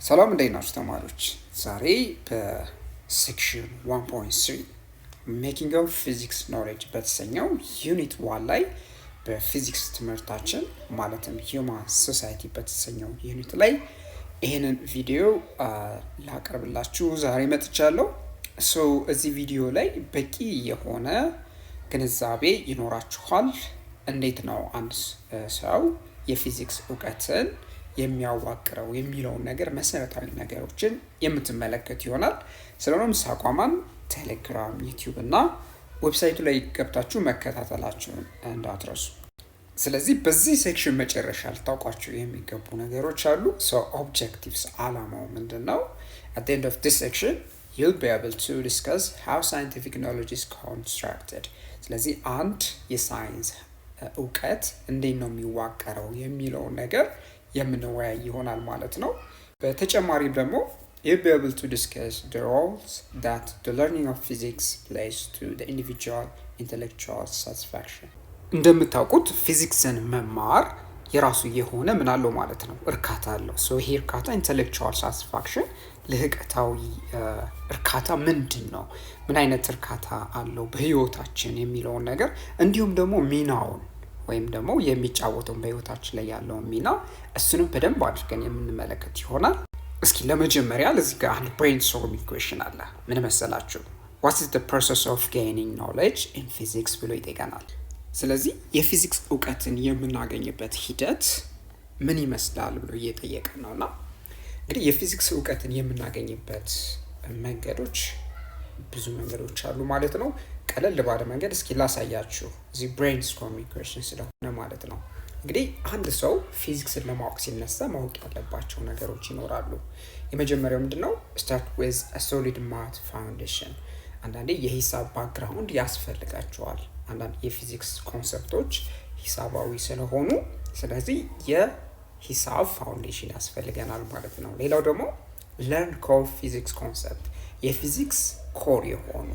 ሰላም እንዴት ናችሁ ተማሪዎች? ዛሬ በሴክሽን 1.3 ሜኪንግ ኦፍ ፊዚክስ ኖሌጅ በተሰኘው ዩኒት 1 ላይ በፊዚክስ ትምህርታችን ማለትም ሂውማን ሶሳይቲ በተሰኘው ዩኒት ላይ ይህንን ቪዲዮ ላቀርብላችሁ ዛሬ መጥቻለሁ። እዚህ ቪዲዮ ላይ በቂ የሆነ ግንዛቤ ይኖራችኋል። እንዴት ነው አንድ ሰው የፊዚክስ እውቀትን የሚያዋቅረው የሚለውን ነገር መሰረታዊ ነገሮችን የምትመለከት ይሆናል። ስለሆነም ሳቋማን ቴሌግራም፣ ዩቲዩብ እና ዌብሳይቱ ላይ ገብታችሁ መከታተላችሁን እንዳትረሱ። ስለዚህ በዚህ ሴክሽን መጨረሻ ልታውቋቸው የሚገቡ ነገሮች አሉ። ኦብጀክቲቭስ አላማው ምንድን ነው? at the end of this section you'll be able to discuss how scientific knowledge is constructed። ስለዚህ አንድ የሳይንስ እውቀት እንዴት ነው የሚዋቀረው የሚለውን ነገር የምንወያይ ይሆናል ማለት ነው። በተጨማሪም ደግሞ you'll be able to discuss the roles that the learning of physics plays to the individual intellectual satisfaction። እንደምታውቁት ፊዚክስን መማር የራሱ የሆነ ምን አለው ማለት ነው፣ እርካታ አለው። ይሄ እርካታ ኢንተሌክቹዋል ሳቲስፋክሽን ልህቀታዊ እርካታ ምንድን ነው፣ ምን አይነት እርካታ አለው በህይወታችን የሚለውን ነገር እንዲሁም ደግሞ ሚናውን ወይም ደግሞ የሚጫወተውን በህይወታችን ላይ ያለውን ሚና እሱንም በደንብ አድርገን የምንመለከት ይሆናል። እስኪ ለመጀመሪያ ለዚህ ጋር አንድ ብሬንስቶርሚንግ ኩዌሽን አለ። ምን መሰላችሁ? what is the process of gaining knowledge in physics ብሎ ይጠይቀናል። ስለዚህ የፊዚክስ እውቀትን የምናገኝበት ሂደት ምን ይመስላል ብሎ እየጠየቀ ነውና እንግዲህ የፊዚክስ እውቀትን የምናገኝበት መንገዶች ብዙ መንገዶች አሉ ማለት ነው። ቀለል ባለ መንገድ እስኪ ላሳያችሁ፣ እዚህ ብሬንስቶርሚንግ ኩዌሽን ስለሆነ ማለት ነው። እንግዲህ አንድ ሰው ፊዚክስን ለማወቅ ሲነሳ ማወቅ ያለባቸው ነገሮች ይኖራሉ። የመጀመሪያው ምንድነው? ስታርት ዊዝ አ ሶሊድ ማት ፋውንዴሽን። አንዳንዴ የሂሳብ ባክግራውንድ ያስፈልጋቸዋል። አንዳንድ የፊዚክስ ኮንሰፕቶች ሂሳባዊ ስለሆኑ ስለዚህ የሂሳብ ፋውንዴሽን ያስፈልገናል ማለት ነው። ሌላው ደግሞ ለርን ኮር ፊዚክስ ኮንሰፕት፣ የፊዚክስ ኮር የሆኑ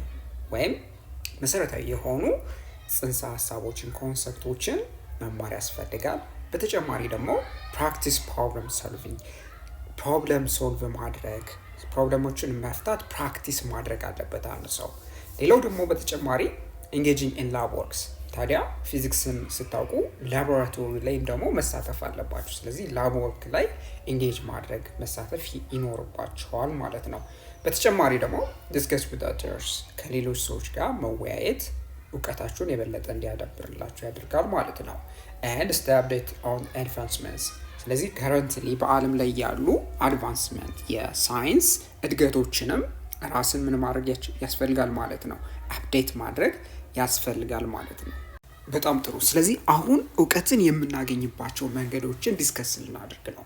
ወይም መሰረታዊ የሆኑ ጽንሰ ሀሳቦችን ኮንሰፕቶችን መማር ያስፈልጋል። በተጨማሪ ደግሞ ፕራክቲስ ፕሮብለም ሶልቪንግ፣ ፕሮብለም ሶልቭ ማድረግ፣ ፕሮብለሞችን መፍታት ፕራክቲስ ማድረግ አለበት አንድ ሰው። ሌላው ደግሞ በተጨማሪ ኢንጌጂንግ ኢን ላብ ወርክስ። ታዲያ ፊዚክስን ስታውቁ ላቦራቶሪ ላይም ደግሞ መሳተፍ አለባችሁ። ስለዚህ ላብ ወርክ ላይ ኢንጌጅ ማድረግ መሳተፍ ይኖርባችኋል ማለት ነው። በተጨማሪ ደግሞ ዲስከስ ዊዝ አዘርስ፣ ከሌሎች ሰዎች ጋር መወያየት እውቀታችሁን የበለጠ እንዲያዳብርላችሁ ያደርጋል ማለት ነው። and stay updated on advancements። ስለዚህ ከረንትሊ በአለም ላይ ያሉ አድቫንስመንት የሳይንስ እድገቶችንም ራስን ምን ማድረግ ያስፈልጋል ማለት ነው፣ አፕዴት ማድረግ ያስፈልጋል ማለት ነው። በጣም ጥሩ። ስለዚህ አሁን እውቀትን የምናገኝባቸው መንገዶችን ዲስከስ ልናደርግ ነው።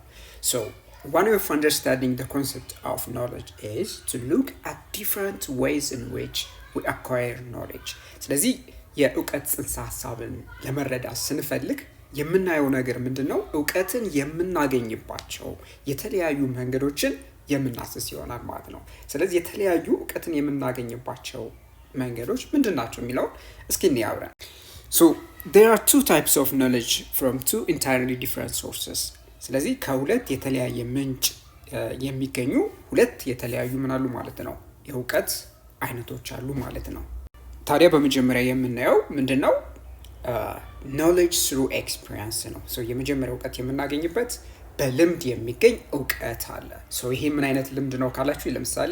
one way of understanding the concept of knowledge is to look at different ways in which we acquire knowledge። ስለዚህ የእውቀት ጽንሰ ሀሳብን ለመረዳት ስንፈልግ የምናየው ነገር ምንድነው? እውቀትን የምናገኝባቸው የተለያዩ መንገዶችን የምናስስ ይሆናል ማለት ነው። ስለዚህ የተለያዩ እውቀትን የምናገኝባቸው መንገዶች ምንድናቸው የሚለውን እስኪ እንያብረን። there are two types of knowledge from two entirely different sources። ስለዚህ ከሁለት የተለያየ ምንጭ የሚገኙ ሁለት የተለያዩ ምን አሉ ማለት ነው፣ የእውቀት አይነቶች አሉ ማለት ነው። ታዲያ በመጀመሪያ የምናየው ምንድነው? knowledge through experience ነው። የመጀመሪያ እውቀት የምናገኝበት በልምድ የሚገኝ እውቀት አለ። ይሄ ምን አይነት ልምድ ነው ካላችሁ፣ ለምሳሌ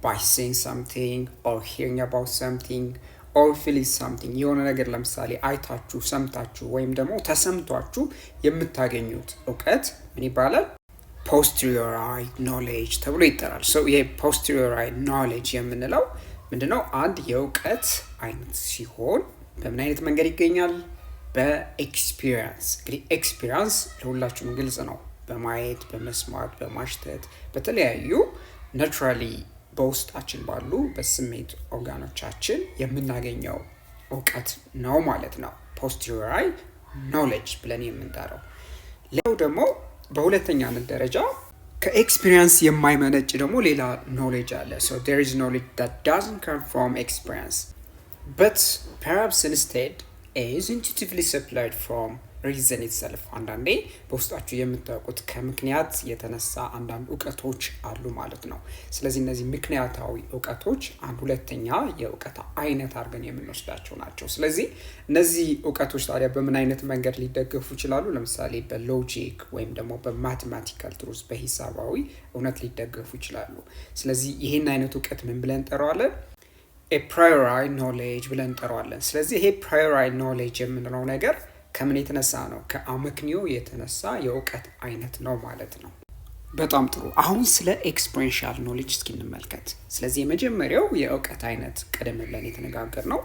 by seeing something or hearing about something or feeling something፣ የሆነ ነገር ለምሳሌ አይታችሁ ሰምታችሁ ወይም ደግሞ ተሰምቷችሁ የምታገኙት እውቀት ምን ይባላል? posteriori knowledge ተብሎ ይጠራል። ይሄ posteriori knowledge የምንለው ምንድነው? አንድ የእውቀት አይነት ሲሆን በምን አይነት መንገድ ይገኛል? በኤክስፒሪየንስ። እንግዲህ ኤክስፒሪየንስ ለሁላችሁም ግልጽ ነው። በማየት፣ በመስማት፣ በማሽተት በተለያዩ ናቹራሊ በውስጣችን ባሉ በስሜት ኦርጋኖቻችን የምናገኘው እውቀት ነው ማለት ነው፣ posteriori knowledge ብለን የምንጠራው። ሌላው ደግሞ በሁለተኛነት ደረጃ ከኤክስፒሪየንስ የማይመነጭ ደግሞ ሌላ knowledge አለ። there is knowledge that doesn't come from experience but perhaps instead is intuitively supplied from ሪዝን ኢትሰልፍ አንዳንዴ በውስጣችሁ የምታውቁት ከምክንያት የተነሳ አንዳንድ እውቀቶች አሉ ማለት ነው። ስለዚህ እነዚህ ምክንያታዊ እውቀቶች አንድ ሁለተኛ የእውቀት አይነት አድርገን የምንወስዳቸው ናቸው። ስለዚህ እነዚህ እውቀቶች ታዲያ በምን አይነት መንገድ ሊደገፉ ይችላሉ? ለምሳሌ በሎጂክ ወይም ደግሞ በማቴማቲካል ትሩዝ በሂሳባዊ እውነት ሊደገፉ ይችላሉ። ስለዚህ ይህን አይነት እውቀት ምን ብለን እንጠራዋለን? ፕራዮራሪ ኖሌጅ ብለን እንጠራዋለን። ስለዚህ ይሄ ፕራዮራሪ ኖሌጅ የምንለው ነገር ከምን የተነሳ ነው? ከአመክንዮ የተነሳ የእውቀት አይነት ነው ማለት ነው። በጣም ጥሩ። አሁን ስለ ኤክስፔሪንሻል ኖሌጅ እስኪ እንመልከት። ስለዚህ የመጀመሪያው የእውቀት አይነት ቀደም ብለን የተነጋገር ነው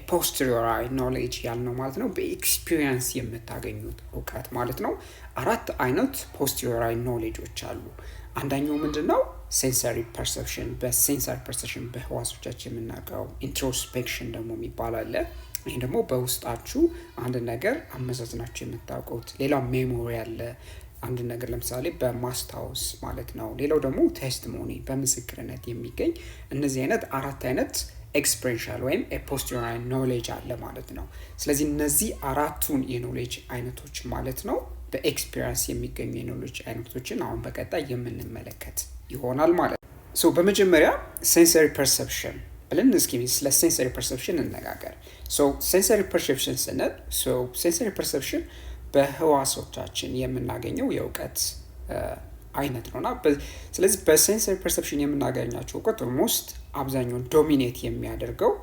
ፖስቴሪዮራሪ ኖሌጅ ያልነው ማለት ነው። በኤክስፒሪየንስ የምታገኙት እውቀት ማለት ነው። 4 አይነት ፖስቴሪዮራሪ ኖሌጆች አሉ። አንደኛው ምንድነው? ሴንሰሪ ፐርሰፕሽን፣ በሴንሰሪ ፐርሰፕሽን በህዋሶቻችን የምናውቀው። ኢንትሮስፔክሽን ደግሞ የሚባል አለ። ይህ ደግሞ በውስጣችሁ አንድ ነገር አመዛዝናችሁ የምታውቁት። ሌላው ሜሞሪ አለ፣ አንድ ነገር ለምሳሌ በማስታወስ ማለት ነው። ሌላው ደግሞ ቴስቲሞኒ፣ በምስክርነት የሚገኝ። እነዚህ አይነት 4 አይነት ኤክስፔሪንሻል ወይም ፖስቴሪዮራሪ ኖሌጅ አለ ማለት ነው። ስለዚህ እነዚህ 4ቱን የኖሌጅ አይነቶች ማለት ነው በኤክስፒሪየንስ የሚገኙ የኖሌጅ አይነቶችን አሁን በቀጣይ የምንመለከት ይሆናል ማለት ነው። ሶ በመጀመሪያ ሴንሰሪ ፐርሰፕሽን ብለን እስኪ ስለ ሴንሰሪ ፐርሰፕሽን እንነጋገር። ሶ ሴንሰሪ ፐርሰፕሽን ስንል ሴንሰሪ ፐርሰፕሽን በህዋሶቻችን የምናገኘው የእውቀት አይነት ነውና ስለዚህ በሴንሰሪ ፐርሰፕሽን የምናገኛቸው እውቀት ኦልሞስት አብዛኛውን ዶሚኔት የሚያደርገው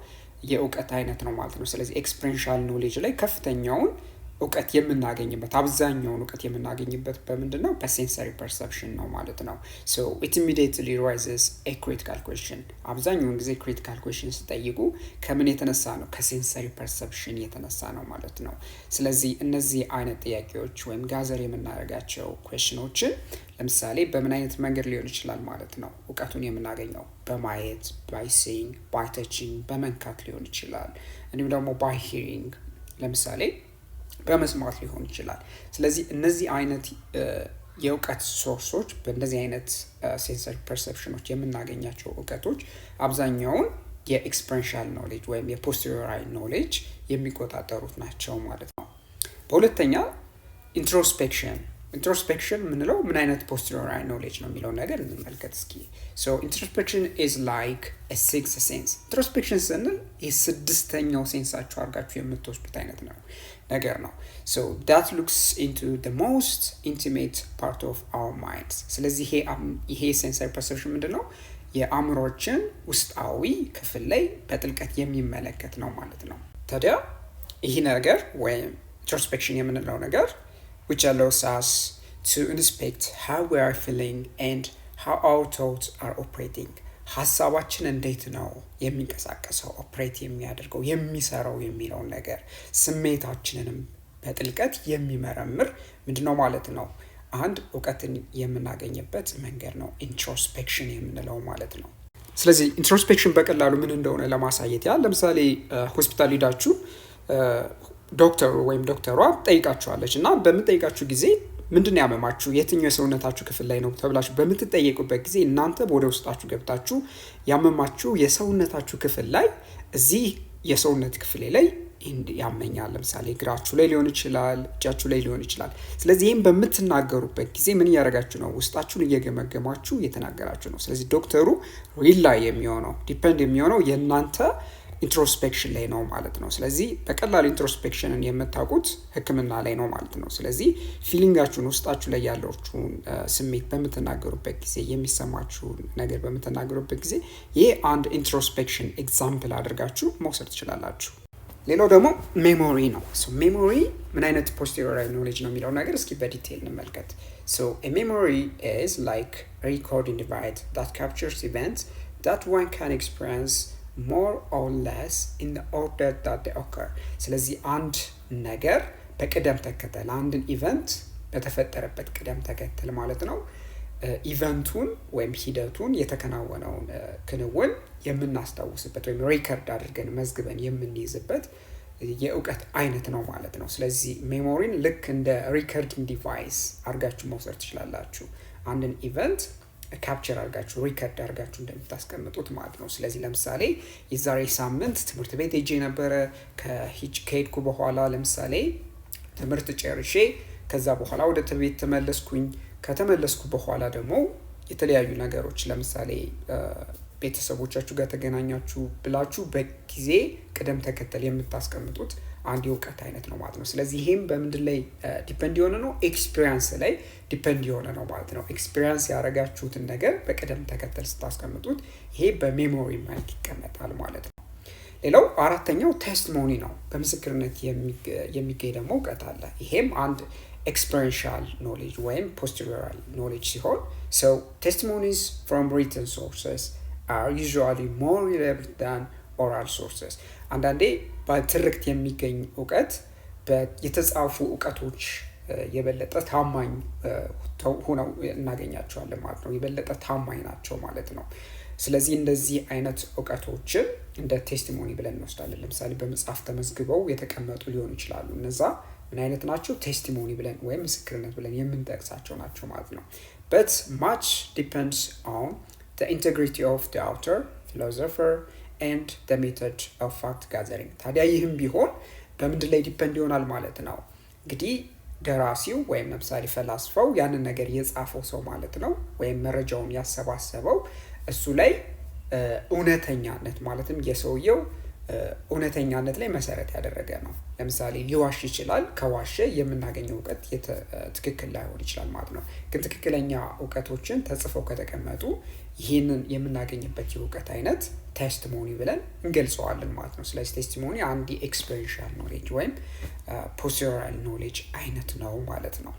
የእውቀት አይነት ነው ማለት ነው። ስለዚህ ኤክስፔሪንሻል ኖሌጅ ላይ ከፍተኛውን እውቀት የምናገኝበት አብዛኛውን እውቀት የምናገኝበት በምንድነው? በሴንሰሪ ፐርሰፕሽን ነው ማለት ነው። ሶ ኢት ኢሚዲየትሊ ራይዝስ ኤ ክሪቲካል ኩዌስችን። አብዛኛውን ጊዜ ክሪቲካል ኩዌስችን ሲጠይቁ ከምን የተነሳ ነው? ከሴንሰሪ ፐርሰፕሽን የተነሳ ነው ማለት ነው። ስለዚህ እነዚህ አይነት ጥያቄዎች ወይም ጋዘር የምናደርጋቸው ኩዌስችኖችን ለምሳሌ በምን አይነት መንገድ ሊሆን ይችላል ማለት ነው እውቀቱን የምናገኘው? በማየት፣ ባይ ሲይንግ፣ ባይ ተቺንግ፣ በመንካት ሊሆን ይችላል። እንዲሁም ደግሞ ባይ ሂሪንግ ለምሳሌ በመስማት ሊሆን ይችላል። ስለዚህ እነዚህ አይነት የእውቀት ሶርሶች በእንደዚህ አይነት ሴንሰሪ ፐርሰፕሽኖች የምናገኛቸው እውቀቶች አብዛኛውን የኤክስፔሪንሻል ኖሌጅ ወይም የፖስቴሪዮራሪ ኖሌጅ የሚቆጣጠሩት ናቸው ማለት ነው። በሁለተኛ ኢንትሮስፔክሽን የምንለው ምን አይነት ፖስቴሪዮራሪ ኖሌጅ ነው የሚለውን ነገር እንመልከት እስኪ። ሶ ኢንትሮስፔክሽን ኢዝ ላይክ ኤ ሲክስት ሴንስ። ኢንትሮስፔክሽን ስንል የስድስተኛው ሴንሳችሁ አድርጋችሁ የምትወስዱት አይነት ነው ነገር ነው። ሶ that looks into the most intimate part of our minds። ስለዚህ ይሄ ሴንሰሪ ፐርሰፕሽን ምንድነው? የአእምሮችን ውስጣዊ ክፍል ላይ በጥልቀት የሚመለከት ነው ማለት ነው። ታዲያ ይህ ነገር ወይም ኢንትሮስፔክሽን የምንለው ነገር which allows us to inspect how we are feeling and how our thoughts are operating። ሀሳባችን እንዴት ነው የሚንቀሳቀሰው፣ ኦፕሬት የሚያደርገው፣ የሚሰራው የሚለውን ነገር ስሜታችንንም በጥልቀት የሚመረምር ምንድነው ማለት ነው አንድ እውቀትን የምናገኝበት መንገድ ነው ኢንትሮስፔክሽን የምንለው ማለት ነው። ስለዚህ ኢንትሮስፔክሽን በቀላሉ ምን እንደሆነ ለማሳየት ያህል ለምሳሌ ሆስፒታል ሄዳችሁ ዶክተሩ ወይም ዶክተሯ ጠይቃችኋለች እና በምትጠይቃችሁ ጊዜ ምንድን ያመማችሁ፣ የትኛው የሰውነታችሁ ክፍል ላይ ነው ተብላችሁ በምትጠየቁበት ጊዜ እናንተ ወደ ውስጣችሁ ገብታችሁ ያመማችሁ የሰውነታችሁ ክፍል ላይ እዚህ የሰውነት ክፍል ላይ ያመኛል፣ ለምሳሌ እግራችሁ ላይ ሊሆን ይችላል፣ እጃችሁ ላይ ሊሆን ይችላል። ስለዚህ ይህም በምትናገሩበት ጊዜ ምን እያደረጋችሁ ነው? ውስጣችሁን እየገመገማችሁ እየተናገራችሁ ነው። ስለዚህ ዶክተሩ ሪላይ የሚሆነው ዲፔንድ የሚሆነው የእናንተ ኢንትሮስፔክሽን ላይ ነው ማለት ነው። ስለዚህ በቀላሉ ኢንትሮስፔክሽንን የምታውቁት ሕክምና ላይ ነው ማለት ነው። ስለዚህ ፊሊንጋችሁን ውስጣችሁ ላይ ያለውን ስሜት በምትናገሩበት ጊዜ የሚሰማችሁን ነገር በምትናገሩበት ጊዜ ይህ አንድ ኢንትሮስፔክሽን ኤግዛምፕል አድርጋችሁ መውሰድ ትችላላችሁ። ሌላው ደግሞ ሜሞሪ ነው። ሜሞሪ ምን አይነት ፖስቴሪዮራሪ ኖሌጅ ነው የሚለው ነገር እስኪ በዲቴይል እንመልከት። ሜሞሪ is like a recording device that captures events that one can experience more or less in the order that they occur። ስለዚህ አንድ ነገር በቅደም ተከተል አንድን ኢቨንት በተፈጠረበት ቅደም ተከተል ማለት ነው ኢቨንቱን ወይም ሂደቱን የተከናወነውን ክንውን የምናስታውስበት ወይም ሪከርድ አድርገን መዝግበን የምንይዝበት የእውቀት አይነት ነው ማለት ነው። ስለዚህ ሜሞሪን ልክ እንደ ሪከርዲንግ ዲቫይስ አድርጋችሁ መውሰድ ትችላላችሁ። አንድን ኢቨንት ካፕቸር አድርጋችሁ ሪከርድ አድርጋችሁ እንደምታስቀምጡት ማለት ነው። ስለዚህ ለምሳሌ የዛሬ ሳምንት ትምህርት ቤት ሄጄ ነበረ። ከሄድኩ በኋላ ለምሳሌ ትምህርት ጨርሼ ከዛ በኋላ ወደ ቤት ተመለስኩኝ። ከተመለስኩ በኋላ ደግሞ የተለያዩ ነገሮች ለምሳሌ ቤተሰቦቻችሁ ጋር ተገናኛችሁ ብላችሁ በጊዜ ቅደም ተከተል የምታስቀምጡት አንድ የእውቀት አይነት ነው ማለት ነው። ስለዚህ ይሄም በምንድን ላይ ዲፔንድ የሆነ ነው? ኤክስፒሪየንስ ላይ ዲፔንድ የሆነ ነው ማለት ነው። ኤክስፒሪየንስ ያደረጋችሁትን ነገር በቅደም ተከተል ስታስቀምጡት ይሄ በሜሞሪ መልክ ይቀመጣል ማለት ነው። ሌላው አራተኛው ቴስቲሞኒ ነው። በምስክርነት የሚገኝ ደግሞ እውቀት አለ። ይሄም አንድ ኤክስፔሪንሻል ኖሌጅ ወይም ፖስቴሪየር ኖሌጅ ሲሆን so testimonies from written sources are usually more reliable than oral sources። አንዳንዴ በትርክት የሚገኝ እውቀት የተጻፉ እውቀቶች የበለጠ ታማኝ ሆነው እናገኛቸዋለን ማለት ነው። የበለጠ ታማኝ ናቸው ማለት ነው። ስለዚህ እንደዚህ አይነት እውቀቶችን እንደ ቴስቲሞኒ ብለን እንወስዳለን። ለምሳሌ በመጽሐፍ ተመዝግበው የተቀመጡ ሊሆኑ ይችላሉ። እነዛ ምን አይነት ናቸው? ቴስቲሞኒ ብለን ወይም ምስክርነት ብለን የምንጠቅሳቸው ናቸው ማለት ነው። but much depends on the integrity of the author, philosopher and the method of fact gathering። ታዲያ ይህም ቢሆን በምንድን ላይ ዲፔንድ ይሆናል ማለት ነው? እንግዲህ ደራሲው ወይም ለምሳሌ ፈላስፋው ያንን ነገር የጻፈው ሰው ማለት ነው፣ ወይም መረጃውን ያሰባሰበው እሱ ላይ እውነተኛነት ማለትም የሰውየው እውነተኛነት ላይ መሰረት ያደረገ ነው። ለምሳሌ ሊዋሽ ይችላል። ከዋሸ የምናገኘው እውቀት ትክክል ላይሆን ይችላል ማለት ነው። ግን ትክክለኛ እውቀቶችን ተጽፈው ከተቀመጡ ይህንን የምናገኝበት የእውቀት አይነት ቴስቲሞኒ ብለን እንገልጸዋለን ማለት ነው። ስለዚህ ቴስቲሞኒ አንድ ኤክስፔሪንሻል ኖሌጅ ወይም ፖስቴሪየር ኖሌጅ አይነት ነው ማለት ነው።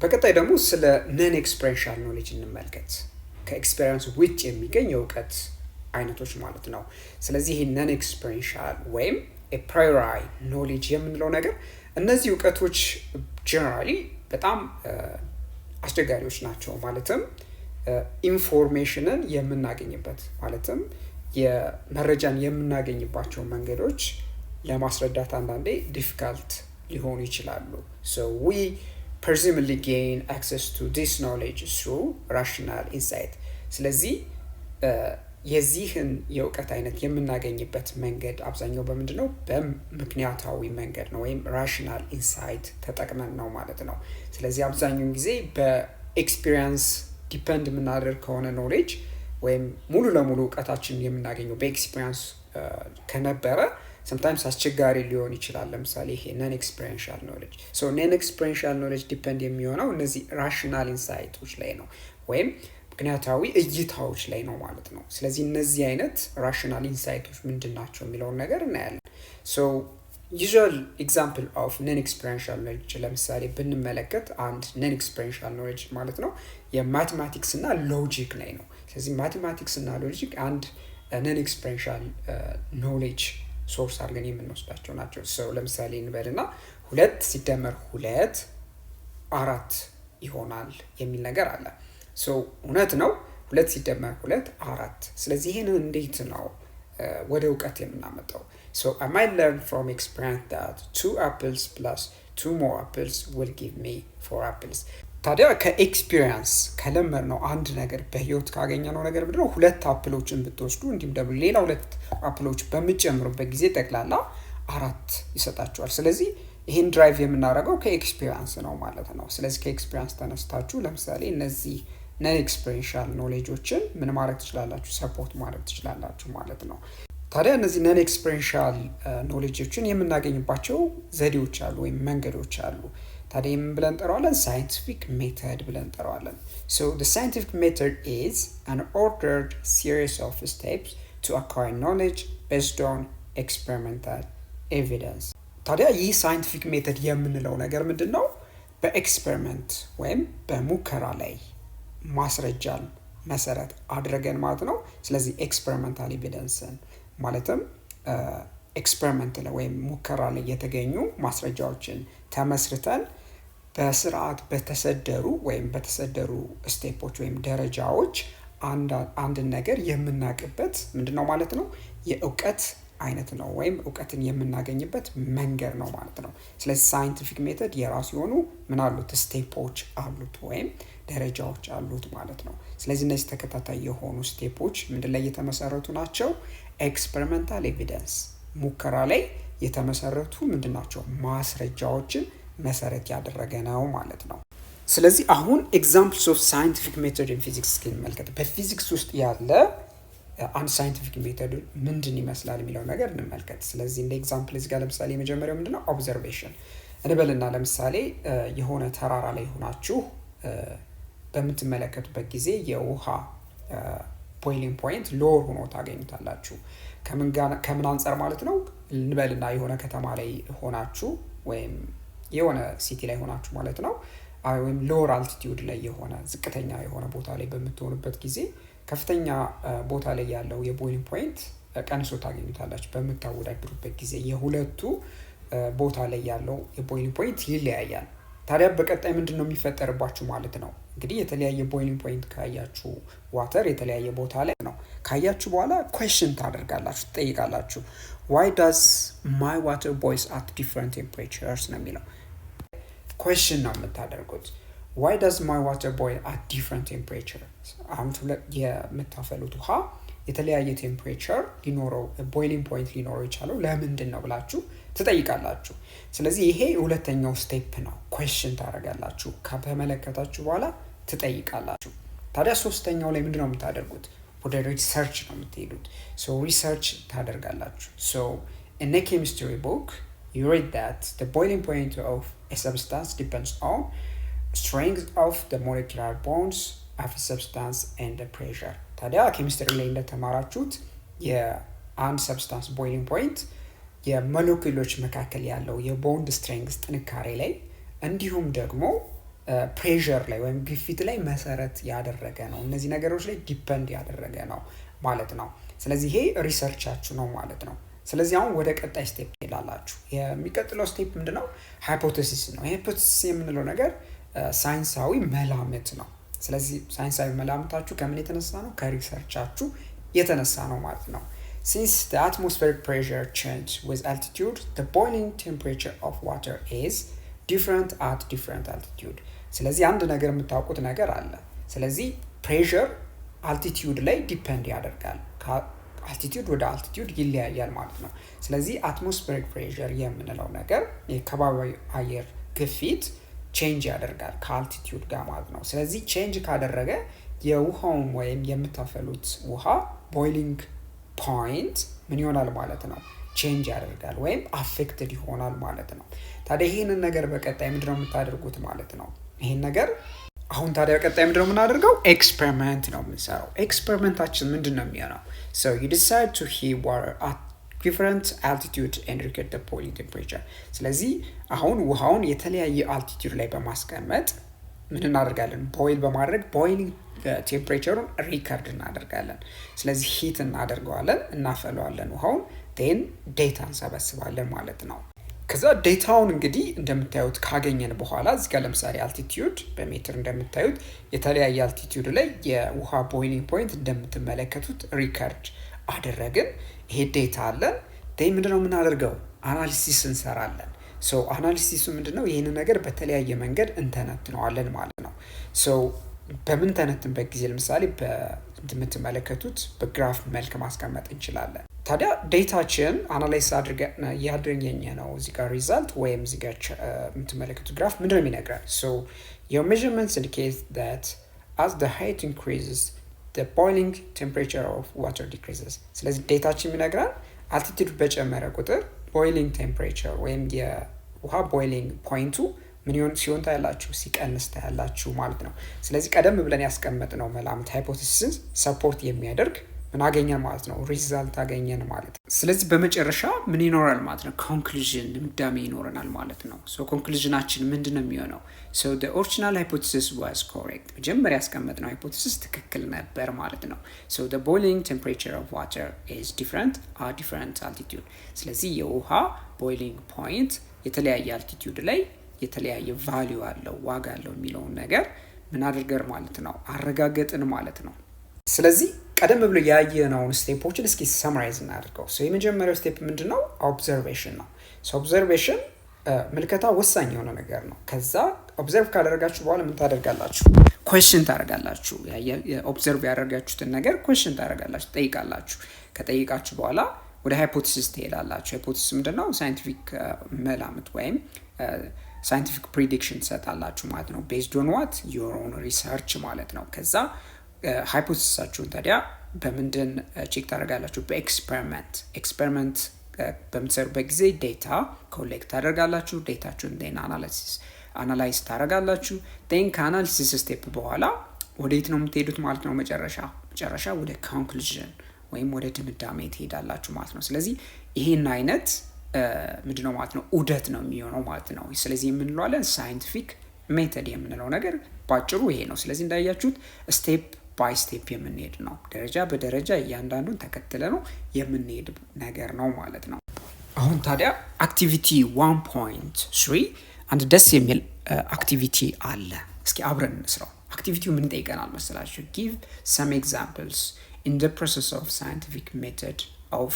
በቀጣይ ደግሞ ስለ ነን ኤክስፔሪንሻል ኖሌጅ እንመልከት። ከኤክስፔሪንስ ውጭ የሚገኝ የእውቀት አይነቶች ማለት ነው። ስለዚህ ይህ ነን ኤክስፔሪንሻል ወይም ፕራዮሪ ኖሌጅ የምንለው ነገር እነዚህ እውቀቶች ጀነራሊ በጣም አስቸጋሪዎች ናቸው። ማለትም ኢንፎርሜሽንን የምናገኝበት ማለትም የመረጃን የምናገኝባቸው መንገዶች ለማስረዳት አንዳንዴ ዲፊካልት ሊሆኑ ይችላሉ። so we presumably gain access to this knowledge through rational insight። ስለዚህ የዚህን የእውቀት አይነት የምናገኝበት መንገድ አብዛኛው በምንድን ነው? በምክንያታዊ መንገድ ነው ወይም ራሽናል ኢንሳይት ተጠቅመን ነው ማለት ነው። ስለዚህ አብዛኛውን ጊዜ በኤክስፒሪየንስ ዲፔንድ የምናደርግ ከሆነ ኖሌጅ ወይም ሙሉ ለሙሉ እውቀታችንን የምናገኘው በኤክስፒሪየንስ ከነበረ sometimes አስቸጋሪ ሊሆን ይችላል። ለምሳሌ ይሄ ነን ኤክስፔሪንሻል ኖሌጅ ነን ኤክስፔሪንሻል ኖሌጅ ዲፔንድ የሚሆነው እነዚህ ራሽናል ኢንሳይቶች ላይ ነው ወይም ምክንያታዊ እይታዎች ላይ ነው ማለት ነው። ስለዚህ እነዚህ አይነት ራሽናል ኢንሳይቶች ምንድን ናቸው የሚለውን ነገር እናያለን። usual example of non-experiential knowledge ለምሳሌ ብንመለከት አንድ non-experiential knowledge ማለት ነው የማቴማቲክስ እና ሎጂክ ላይ ነው። ስለዚህ ማቴማቲክስ እና ሎጂክ አንድ non-experiential knowledge ሶርስ አድርገን የምንወስዳቸው ናቸው። ለምሳሌ እንበልና 2 ሲደመር 2 4 ይሆናል የሚል ነገር አለ። እውነት ነው 2 ሲደመር 2 4። ስለዚህ ይሄንን እንዴት ነው ወደ እውቀት የምናመጣው? I might learn from experience that 2 apples plus 2 more apples will give me 4 apples። ታዲያ ከኤክስፒሪየንስ ከለመድነው አንድ ነገር በህይወት ካገኘነው ነገር ምንድነው? 2 አፕሎችን ብትወስዱ እንዲሁም ደግሞ ሌላ 2 አፕሎች በሚጨምሩበት ጊዜ ጠቅላላ 4 ይሰጣቸዋል። ስለዚህ ይሄን ድራይቭ የምናደርገው ከኤክስፒሪየንስ ነው ማለት ነው። ስለዚህ ከኤክስፒሪየንስ ተነስታችሁ ለምሳሌ እነዚህ ነን ኤክስፔሪንሻል ኖሌጆችን ምን ማድረግ ትችላላችሁ? ሰፖርት ማድረግ ትችላላችሁ ማለት ነው። ታዲያ እነዚህ ነን ኤክስፔሪንሻል ኖሌጆችን የምናገኝባቸው ዘዴዎች አሉ ወይም መንገዶች አሉ። ታዲያ ምን ብለን እንጠራዋለን? ሳይንቲፊክ ሜተድ ብለን እንጠራዋለን። the scientific method is an ordered series of steps to acquire knowledge based on experimental evidence። ታዲያ ይህ ሳይንቲፊክ ሜተድ የምንለው ነገር ምንድን ነው? በኤክስፐሪመንት ወይም በሙከራ ላይ ማስረጃን መሰረት አድርገን ማለት ነው። ስለዚህ ኤክስፐሪመንታል ኤቪደንስን ማለትም ኤክስፐሪመንት ላይ ወይም ሙከራ ላይ የተገኙ ማስረጃዎችን ተመስርተን በስርዓት በተሰደሩ ስቴፖች ወይም ደረጃዎች አንድን ነገር የምናውቅበት ምንድነው ማለት ነው? የእውቀት አይነት ነው ወይም እውቀትን የምናገኝበት መንገድ ነው ማለት ነው። ስለዚህ ሳይንቲፊክ ሜተድ የራሱ የሆኑ ምን አሉት? ስቴፖች አሉት ወይም ደረጃዎች አሉት ማለት ነው። ስለዚህ እነዚህ ተከታታይ የሆኑ ስቴፖች ምንድን ላይ የተመሰረቱ ናቸው? ኤክስፐሪመንታል ኤቪደንስ ሙከራ ላይ የተመሰረቱ ምንድናቸው ማስረጃዎችን መሰረት ያደረገ ነው ማለት ነው። ስለዚህ አሁን ኤግዛምፕልስ ኦፍ ሳይንቲፊክ ሜቶድ ኢን ፊዚክስ እንመልከት። በፊዚክስ ውስጥ ያለ አንድ ሳይንቲፊክ ሜቶድ ምንድን ይመስላል የሚለው ነገር እንመልከት። ስለዚህ እንደ ኤግዛምፕል እዚህ ጋር ለምሳሌ የመጀመሪያው ምንድነው ኦብዘርቬሽን እንበልና ለምሳሌ የሆነ ተራራ ላይ ሆናችሁ በምትመለከቱበት ጊዜ የውሃ ቦይሊንግ ፖይንት ሎወር ሆኖ ታገኙታላችሁ። ከምን አንፃር ማለት ነው? እንበልና የሆነ ከተማ ላይ ሆናችሁ ወይም የሆነ ሲቲ ላይ ሆናችሁ ማለት ነው፣ ወይም ሎወር አልቲቲዩድ ላይ የሆነ ዝቅተኛ የሆነ ቦታ ላይ በምትሆኑበት ጊዜ ከፍተኛ ቦታ ላይ ያለው የቦይሊንግ ፖይንት ቀንሶ ታገኙታላችሁ። በምታወዳድሩበት ጊዜ የሁለቱ ቦታ ላይ ያለው የቦይሊንግ ፖይንት ይለያያል። ታዲያ በቀጣይ ምንድነው የሚፈጠርባችሁ ማለት ነው? እንግዲህ የተለያየ ቦይሊንግ ፖይንት ካያችሁ ዋተር የተለያየ ቦታ ላይ ነው ካያችሁ በኋላ ኩዌስችን ታደርጋላችሁ፣ ትጠይቃላችሁ። why does my water boils at different temperatures ነው የሚለው። ኩዌስችን ነው የምታደርጉት። why does my water boil at different temperatures? አሁን የምታፈሉት ውሃ የተለያየ ቴምፕሬቸር ሊኖረው ቦይሊንግ ፖይንት ሊኖረው ይቻላል ለምንድን ነው ብላችሁ ትጠይቃላችሁ። ስለዚህ ይሄ ሁለተኛው ስቴፕ ነው። ኩዌስችን ታደርጋላችሁ፣ ከተመለከታችሁ በኋላ ትጠይቃላችሁ። ታዲያ ሶስተኛው ላይ ምንድነው የምታደርጉት? ወደ ሪሰርች ነው የምትሄዱት። ሶ ሪሰርች ታደርጋላችሁ። ሶ in a chemistry book you read that the boiling point of a substance depends on strength of the molecular bonds of a substance and the pressure. ታዲያ ኬሚስትሪ ላይ እንደተማራችሁት የአንድ ሰብስታንስ ቦይሊንግ ፖይንት የሞለኪውሎች መካከል ያለው የቦንድ ስትሬንግዝ ጥንካሬ ላይ እንዲሁም ደግሞ ፕሬሸር ላይ ወይም ግፊት ላይ መሰረት ያደረገ ነው። እነዚህ ነገሮች ላይ ዲፔንድ ያደረገ ነው ማለት ነው። ስለዚህ ይሄ ሪሰርቻችሁ ነው ማለት ነው። ስለዚህ አሁን ወደ ቀጣይ ስቴፕ ትሄዳላችሁ። የሚቀጥለው ስቴፕ ምንድነው? ሃይፖቴሲስ ነው። ሃይፖቴሲስ የምንለው ነገር ሳይንሳዊ መላምት ነው። ስለዚህ ሳይንሳዊ መላምታችሁ ከምን የተነሳ ነው? ከሪሰርቻችሁ የተነሳ ነው ማለት ነው። Since the atmospheric pressure changes with altitude, the boiling temperature of water is different at different altitude. ስለዚህ አንድ ነገር የምታውቁት ነገር አለ። ስለዚህ ፕሬሸር አልቲቲዩድ ላይ ዲፔንድ ያደርጋል። ከአልቲቲዩድ ወደ አልቲቲዩድ ይለያያል ማለት ነው። ስለዚህ አትሞስፌሪክ ፕሬሸር የምንለው ነገር የከባቢ አየር ግፊት ቼንጅ ያደርጋል ከአልቲቲዩድ ጋር ማለት ነው። ስለዚህ ቼንጅ ካደረገ የውሃውን ወይም የምታፈሉት ውሃ ቦይሊንግ ፖይንት ምን ይሆናል ማለት ነው? ቼንጅ ያደርጋል ወይም አፌክትድ ይሆናል ማለት ነው። ታዲያ ይሄንን ነገር በቀጣይ ምንድነው የምታደርጉት ማለት ነው? ይሄን ነገር አሁን ታዲያ በቀጣይ ምንድነው የምናደርገው? ኤክስፐሪመንት ነው የምንሰራው። ኤክስፐሪመንታችን ምንድነው የሚሆነው? So you decide to heat water at different altitude and record the boiling temperature. ስለዚህ አሁን ውሃውን የተለያየ አልቲቲዩድ ላይ በማስቀመጥ ምን እናደርጋለን? ቦይል በማድረግ ቦይሊንግ ቴምፕሬቸሩን ሪከርድ እናደርጋለን። ስለዚህ ሂት እናደርገዋለን፣ እናፈለዋለን ውሃውን፣ ቴን ዴታ እንሰበስባለን ማለት ነው። ከዛ ዴታውን እንግዲህ እንደምታዩት ካገኘን በኋላ እዚህ ጋር ለምሳሌ አልቲቲዩድ በሜትር እንደምታዩት የተለያየ አልቲቲዩድ ላይ የውሃ ቦይሊንግ ፖይንት እንደምትመለከቱት ሪከርድ አደረግን። ይሄ ዴታ አለን። ምንድነው የምናደርገው? አናሊሲስ እንሰራለን። ሶ አናሊሲሱ ምንድነው? ይህንን ነገር በተለያየ መንገድ እንተነትነዋለን ማለት ነው። ሶ በምንተነትንበት ጊዜ ለምሳሌ እንደምትመለከቱት በግራፍ መልክ ማስቀመጥ እንችላለን። ታዲያ ዴታችን አናላይዝ አድርገን ያገኘ ነው እዚህ ጋር ሪዛልት ወይም እዚህ ጋር የምትመለከቱት ግራፍ ምንድነው የሚነግረን? So your measurements indicate that as the height increases the boiling temperature of water decreases. ስለዚህ ዴታችን የሚነግረን አልቲቲዩድ በጨመረ ቁጥር ቦይሊንግ ቴምፕሬቸር ወይም የውሃ ቦይሊንግ ፖይንቱ ምን ይሆን ሲሆን ታያላችሁ? ሲቀንስ ታያላችሁ ማለት ነው። ስለዚህ ቀደም ብለን ያስቀመጥነው መላምት ሃይፖቴሲስ ሰፖርት የሚያደርግ ምን አገኘን ማለት ነው? ሪዛልት አገኘን ማለት ነው። ስለዚህ በመጨረሻ ምን ይኖራል ማለት ነው? ኮንክሉዥን ድምዳሜ ይኖረናል ማለት ነው። ሶ ኮንክሉዥናችን ምንድነው የሚሆነው? So the original hypothesis was correct. መጀመሪያ ያስቀመጥነው ሃይፖቴሲስ ትክክል ነበር ማለት ነው። So the boiling temperature of water is different at different altitude. ስለዚህ የውሃ ቦይሊንግ ፖይንት የተለያየ አልቲቲዩድ ላይ የተለያየ ቫልዩ አለው ዋጋ አለው የሚለውን ነገር ምን አድርገን ማለት ነው? አረጋገጥን ማለት ነው። ስለዚህ ቀደም ብሎ ያየነውን ስቴፖችን እስኪ ሰምራይዝ እናድርገው። ሶ የመጀመሪያው ስቴፕ ምንድነው? ኦብዘርቬሽን ነው። ሶ ኦብዘርቬሽን ምልከታ ወሳኝ የሆነ ነገር ነው። ከዛ ኦብዘርቭ ካደረጋችሁ በኋላ ምን ታደርጋላችሁ? ኩዌስችን ታደርጋላችሁ። ኦብዘርቭ ያደረጋችሁትን ነገር ኩዌስችን ታደርጋላችሁ፣ ጠይቃላችሁ። ከጠይቃችሁ በኋላ ወደ ሃይፖቴሲስ ትሄዳላችሁ። ሃይፖቴሲስ ምንድነው? ሳይንቲፊክ መላምት ወይም ሳይንቲፊክ ፕሪዲክሽን ትሰጣላችሁ ማለት ነው። ቤዝድ ኦን ዋት ዮር ኦን ሪሰርች ማለት ነው። ከዛ ሃይፖቴሲሳችሁን ታዲያ በምንድን ቼክ ታደርጋላችሁ? ኤክስፐሪመንት በምትሰሩበት ጊዜ ዴታ ኮሌክት ታደርጋላችሁ። ዴታችሁን ዴን አናላይዝ ታደርጋላችሁ። ዴን ከአናሊሲስ ስቴፕ በኋላ ወዴት ነው የምትሄዱት ማለት ነው? መጨረሻ ወደ ኮንክሉዥን ወይም ወደ ድምዳሜ ትሄዳላችሁ ማለት ነው። ስለዚህ ይሄን አይነት ምንድነው ማለት ነው? ዑደት ነው የሚሆነው ማለት ነው። ስለዚህ የምንለዋለን ሳይንቲፊክ ሜተድ የምንለው ነገር ባጭሩ ይሄ ነው። ስለዚህ እንዳያችሁት ስቴፕ ባይ ስቴፕ የምንሄድ ነው። ደረጃ በደረጃ እያንዳንዱን ተከትለ ነው የምንሄድ ነገር ነው ማለት ነው። አሁን ታዲያ አክቲቪቲ 1.3 አንድ ደስ የሚል አክቲቪቲ አለ። እስኪ አብረን እንስራው። አክቲቪቲው ምን ጠይቀናል መሰላችሁ? give some examples in the process of scientific method of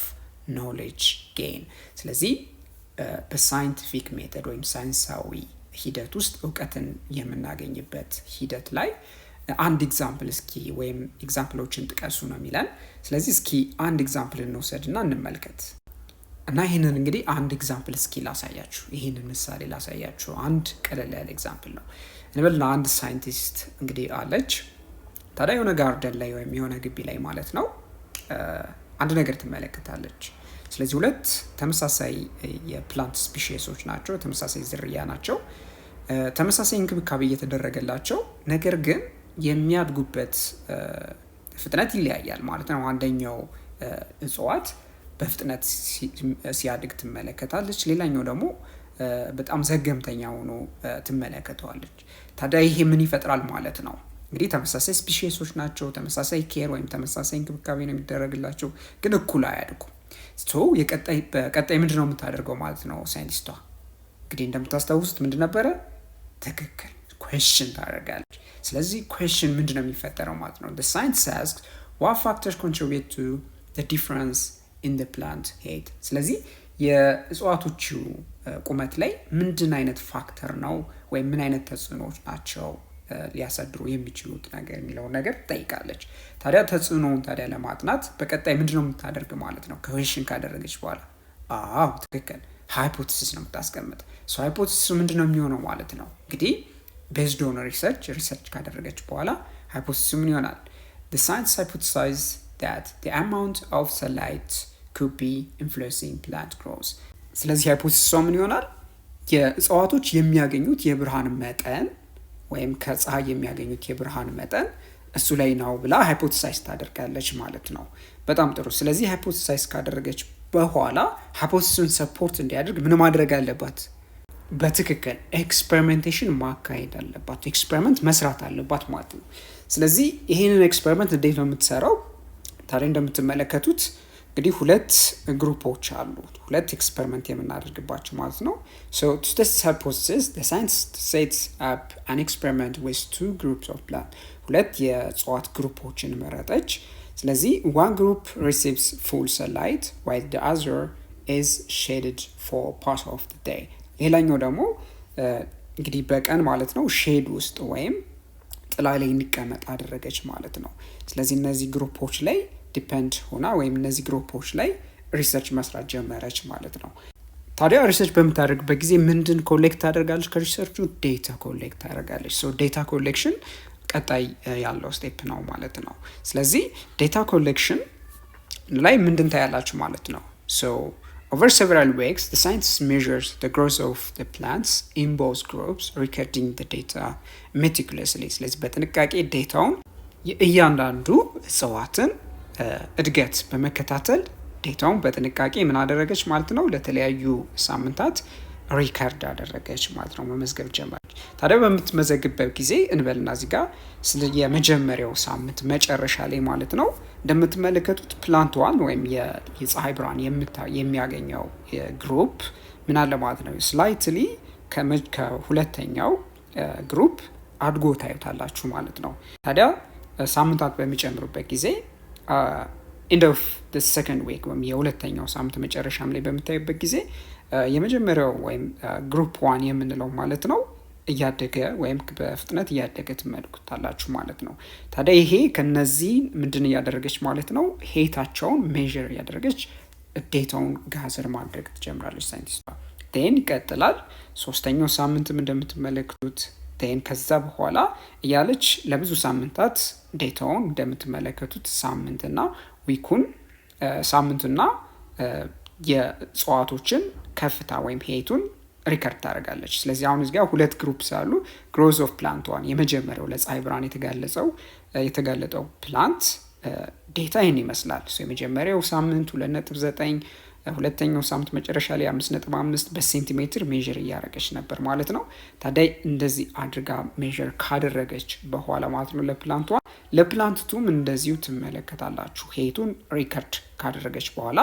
knowledge gain። ስለዚህ በሳይንቲፊክ ሜተድ ወይም ሳይንሳዊ ሂደት ውስጥ እውቀትን የምናገኝበት ሂደት ላይ አንድ ኤግዛምፕል እስኪ ወይም ኤግዛምፕሎችን ጥቀሱ ነው የሚለን። ስለዚህ እስኪ አንድ ኤግዛምፕል እንውሰድና እንመልከት። እና ይህንን እንግዲህ አንድ ኤግዛምፕል እስኪ ላሳያችሁ፣ ይህንን ምሳሌ ላሳያችሁ። አንድ ቀለል ያለ ኤግዛምፕል ነው እንበልና አንድ ሳይንቲስት እንግዲህ አለች። ታዲያ የሆነ ጋርደን ላይ ወይም የሆነ ግቢ ላይ ማለት ነው አንድ ነገር ትመለከታለች። ስለዚህ ሁለት ተመሳሳይ የፕላንት ስፒሺሶች ናቸው፣ ተመሳሳይ ዝርያ ናቸው፣ ተመሳሳይ እንክብካቤ እየተደረገላቸው ነገር ግን የሚያድጉበት ፍጥነት ይለያያል ማለት ነው። አንደኛው እጽዋት በፍጥነት ሲያድግ ትመለከታለች፣ ሌላኛው ደግሞ በጣም ዘገምተኛ ሆኖ ትመለከተዋለች። ታዲያ ይሄ ምን ይፈጥራል ማለት ነው? እንግዲህ ተመሳሳይ ስፒሺሶች ናቸው፣ ተመሳሳይ ኬር ወይም ተመሳሳይ እንክብካቤ ነው የሚደረግላቸው፣ ግን እኩል አያድጉም። በቀጣይ ምንድን ነው የምታደርገው ማለት ነው ሳይንቲስቷ? እንግዲህ እንደምታስታውሱት ምንድን ነበረ? ትክክል ኩዌስችን ታደርጋለች። ስለዚህ ኩዌስችን ምንድን ነው የሚፈጠረው ማለት ነው? the scientist asks what factors contribute to the difference in the plant height። ስለዚህ የእጽዋቶቹ ቁመት ላይ ምንድን አይነት ፋክተር ነው ወይም ምን አይነት ተጽዕኖዎች ናቸው ሊያሳድሩ የሚችሉት ነገር የሚለውን ነገር ትጠይቃለች። ታዲያ ተጽዕኖውን ታዲያ ለማጥናት በቀጣይ ምንድን ነው የምታደርግ ማለት ነው? ኩዌስችን ካደረገች በኋላ ትክክል ሃይፖቴሲስ ነው የምታስቀምጥ። ሃይፖቴሲሱ ምንድን ነው የሚሆነው ማለት ነው? እንግዲህ ቤዝድ ኦን ሪሰርች ካደረገች በኋላ ሃይፖቴሲሱ ምን ይሆናል? the science hypothesized that the amount of sunlight could be influencing plant growth። ስለዚህ ሃይፖቴሲሷ ምን ይሆናል? የእጽዋቶች የሚያገኙት የብርሃን መጠን ወይም ከፀሐይ የሚያገኙት የብርሃን መጠን እሱ ላይ ነው ብላ ሃይፖቴሳይዝ ታደርጋለች ማለት ነው። በጣም ጥሩ። ስለዚህ ሃይፖቴሳይዝ ካደረገች በኋላ ሃይፖቴሲሱን ሰፖርት እንዲያደርግ ምን ማድረግ አለባት? በትክክል ኤክስፐሪሜንቴሽን ማካሄድ አለባት፣ ኤክስፐሪመንት መስራት አለባት ማለት ነው። ስለዚህ ይሄንን ኤክስፐሪመንት እንዴት ነው የምትሰራው? ታዲያ እንደምትመለከቱት እንግዲህ ሁለት ግሩፖች አሉ፣ ሁለት ኤክስፐሪመንት የምናደርግባቸው ማለት ነው። so to test this hypothesis the scientist sets up an experiment with two groups of plant። ሁለት የእጽዋት ግሩፖችን መረጠች። ስለዚህ one group receives full sunlight while the other is shaded for part of the day። ሌላኛው ደግሞ እንግዲህ በቀን ማለት ነው ሼድ ውስጥ ወይም ጥላ ላይ እንዲቀመጥ አደረገች ማለት ነው። ስለዚህ እነዚህ ግሩፖች ላይ ዲፔንድ ሆና ወይም እነዚህ ግሩፖች ላይ ሪሰርች መስራት ጀመረች ማለት ነው። ታዲያ ሪሰርች በምታደርግበት ጊዜ ምንድን ኮሌክት ታደርጋለች? ከሪሰርቹ ዴታ ኮሌክት ታደርጋለች። ዴታ ኮሌክሽን ቀጣይ ያለው ስቴፕ ነው ማለት ነው። ስለዚህ ዴታ ኮሌክሽን ላይ ምንድን ታያላችሁ ማለት ነው? Over several weeks, the scientists measures the growth of the plants in both groups, recording the data meticulously። ስለዚህ በጥንቃቄ ዴታውን እያንዳንዱ እጽዋትን እድገት በመከታተል ዴታውን በጥንቃቄ ምን አደረገች ማለት ነው? ለተለያዩ ሳምንታት ሪከርድ አደረገች ማለት ነው፣ መመዝገብ ጀመረች። ታዲያ በምትመዘግበት ጊዜ እንበልና እዚህ ጋር ስለ የመጀመሪያው ሳምንት መጨረሻ ላይ ማለት ነው እንደምትመለከቱት ፕላንት ዋን ወይም የፀሐይ ብርሃን የሚያገኘው ግሩፕ ምን አለ ማለት ነው? ስላይትሊ ከሁለተኛው ግሩፕ አድጎ ታዩታላችሁ ማለት ነው። ታዲያ ሳምንታት በሚጨምሩበት ጊዜ end of the second week ወይም የሁለተኛው ሳምንት መጨረሻም ላይ በምታዩበት ጊዜ የመጀመሪያው ወይም ግሩፕ ዋን የምንለው ማለት ነው እያደገ ወይም በፍጥነት እያደገ ትመለከታላችሁ ማለት ነው። ታዲያ ይሄ ከነዚህ ምንድን እያደረገች ማለት ነው? ሄታቸውን ሜዥር እያደረገች ዴታውን ጋዘር ማድረግ ትጀምራለች ሳይንቲስቷ። ቴን ይቀጥላል። 3ኛው ሳምንትም እንደምትመለከቱት ቴን ከዛ በኋላ እያለች ለብዙ ሳምንታት ዴታውን እንደምትመለከቱት ሳምንትና ዊኩን ሳምንትና የእጽዋቶችን ከፍታ ወይም ሄቱን ሪከርድ ታደርጋለች። ስለዚህ አሁን እዚህ ጋር ሁለት ግሩፕስ አሉ። ግሮዝ ኦፍ ፕላንት ዋን የመጀመሪያው ለፀሐይ ብርሃን የተጋለጠው ፕላንት ዴታ ይህን ይመስላል። የመጀመሪያው ሳምንት 2.9፣ ሁለተኛው ሳምንት መጨረሻ ላይ 5.5 በሴንቲሜትር ሜዥር እያደረገች ነበር ማለት ነው። ታዲያ እንደዚህ አድርጋ ሜዥር ካደረገች በኋላ ማለት ነው ለፕላንትቱም እንደዚሁ ትመለከታላችሁ። ሄቱን ሪከርድ ካደረገች በኋላ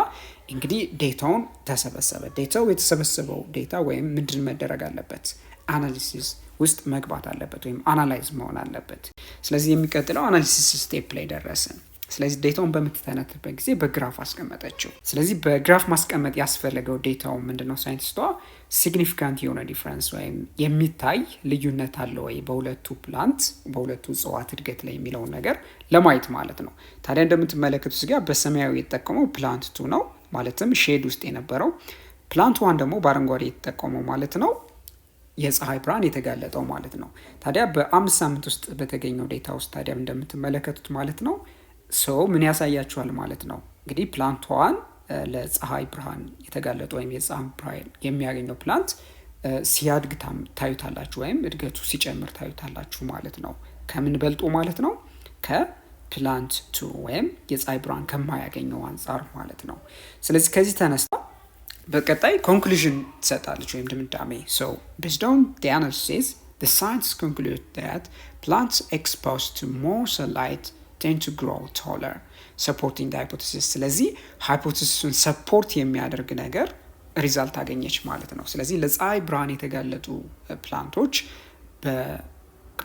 እንግዲህ ዴታውን ተሰበሰበ። ዴታው የተሰበሰበው ዴታ ወይም ምንድን መደረግ አለበት? አናሊሲስ ውስጥ መግባት አለበት ወይም አናላይዝ መሆን አለበት። ስለዚህ የሚቀጥለው አናሊሲስ ስቴፕ ላይ ደረስን። ስለዚህ ዴታውን በምትተነትበት ጊዜ በግራፍ አስቀመጠችው። ስለዚህ በግራፍ ማስቀመጥ ያስፈለገው ዴታው ምንድነው? ሳይንቲስቷ ሲግኒፊካንት የሆነ ዲፍረንስ ወይም የሚታይ ልዩነት አለ ወይ በሁለቱ እጽዋት እድገት ላይ የሚለውን ነገር ለማየት ማለት ነው። ታዲያ እንደምትመለከቱት እዚህ ጋር በሰማያዊ የተጠቀመው ፕላንት 2 ነው፣ ማለትም ሼድ ውስጥ የነበረው። ፕላንት 1 ደግሞ በአረንጓዴ የተጠቀመው ማለት ነው የፀሐይ ብርሃን የተጋለጠው ማለት ነው። ታዲያ በ5 ሳምንት ውስጥ በተገኘው ዴታ ውስጥ ታዲያ እንደምትመለከቱት ማለት ነው ምን ያሳያችኋል ማለት ነው። እንግዲህ ፕላንት 1 ለፀሐይ ብርሃን የተጋለጠ ወይም የፀሐይ ብርሃን የሚያገኘው ፕላንት ሲያድግ ታዩታላችሁ ወይም እድገቱ ሲጨምር ታዩታላችሁ ማለት ነው። ከምን በልጦ ማለት ነው? ከፕላንት 2 ወይም የፀሐይ ብርሃን ከማያገኘው አንጻር ማለት ነው። ስለዚህ ከዚህ ተነስታ በቀጣይ ኮንክሉዥን ትሰጣለች ወይም ድምዳሜ። based on the analysis, the scientists conclude that plants exposed to more sunlight tend to grow taller, supporting the hypothesis. ስለዚህ ሃይፖቴሲሱን ሰፖርት የሚያደርግ ነገር ሪዛልት አገኘች ማለት ነው። ስለዚህ ለፀሐይ ብርሃን የተጋለጡ ፕላንቶች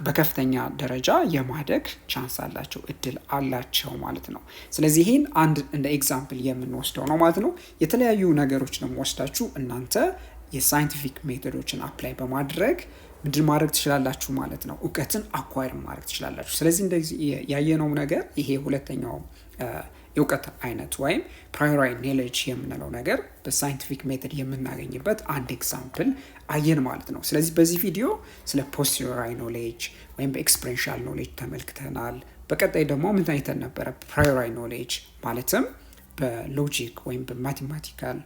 በከፍተኛ ደረጃ የማደግ ቻንስ አላቸው፣ እድል አላቸው ማለት ነው። ስለዚህ ይሄን አንድ እንደ ኤግዛምፕል የምንወስደው ነው ማለት ነው። የተለያዩ ነገሮች ነው ወስዳችሁ እናንተ የሳይንቲፊክ ሜቶዶችን አፕላይ በማድረግ ምንድን ማድረግ ትችላላችሁ ማለት ነው። እውቀትን አኳየር ማድረግ ትችላላችሁ። ስለዚህ እንደዚህ ያየነው ነገር ይሄ ሁለተኛው የእውቀት አይነት ወይም ፕራዮራሪ ኖሌጅ የምንለው ነገር በሳይንቲፊክ ሜቶድ የምናገኝበት አንድ ኤግዛምፕል አየን ማለት ነው። ስለዚህ በዚህ ቪዲዮ ስለ ፖስቴሪዮራሪ ኖሌጅ ወይም በኤክስፔሪንሻል ኖሌጅ ተመልክተናል። በቀጣይ ደግሞ ምን አይተን ነበረ? ፕራዮራሪ ኖሌጅ ማለትም በሎጂክ ወይም በማቴማቲካል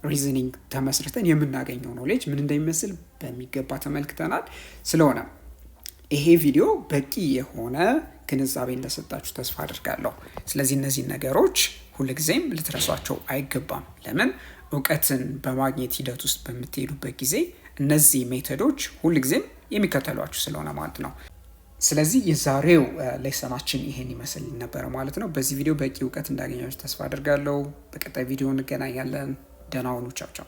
ሪዝኒንግ ተመስርተን የምናገኘው ኖሌጅ ምን እንደሚመስል በሚገባ ተመልክተናል። ስለሆነ ይሄ ቪዲዮ በቂ የሆነ ግንዛቤ እንደሰጣችሁ ተስፋ አድርጋለሁ። ስለዚህ እነዚህ ነገሮች ሁልጊዜም ልትረሷቸው አይገባም። ለምን? እውቀትን በማግኘት ሂደት ውስጥ በምትሄዱበት ጊዜ እነዚህ ሜቶዶች ሁልጊዜም የሚከተሏችሁ ስለሆነ ማለት ነው። ስለዚህ የዛሬው ሌሰናችን ይሄን ይመስል ነበር ማለት ነው። በዚህ ቪዲዮ በቂ እውቀት እንዳገኛችሁ ተስፋ አድርጋለሁ። በቀጣይ ቪዲዮ እንገናኛለን። ደህና ሁኑ። ቻው ቻው።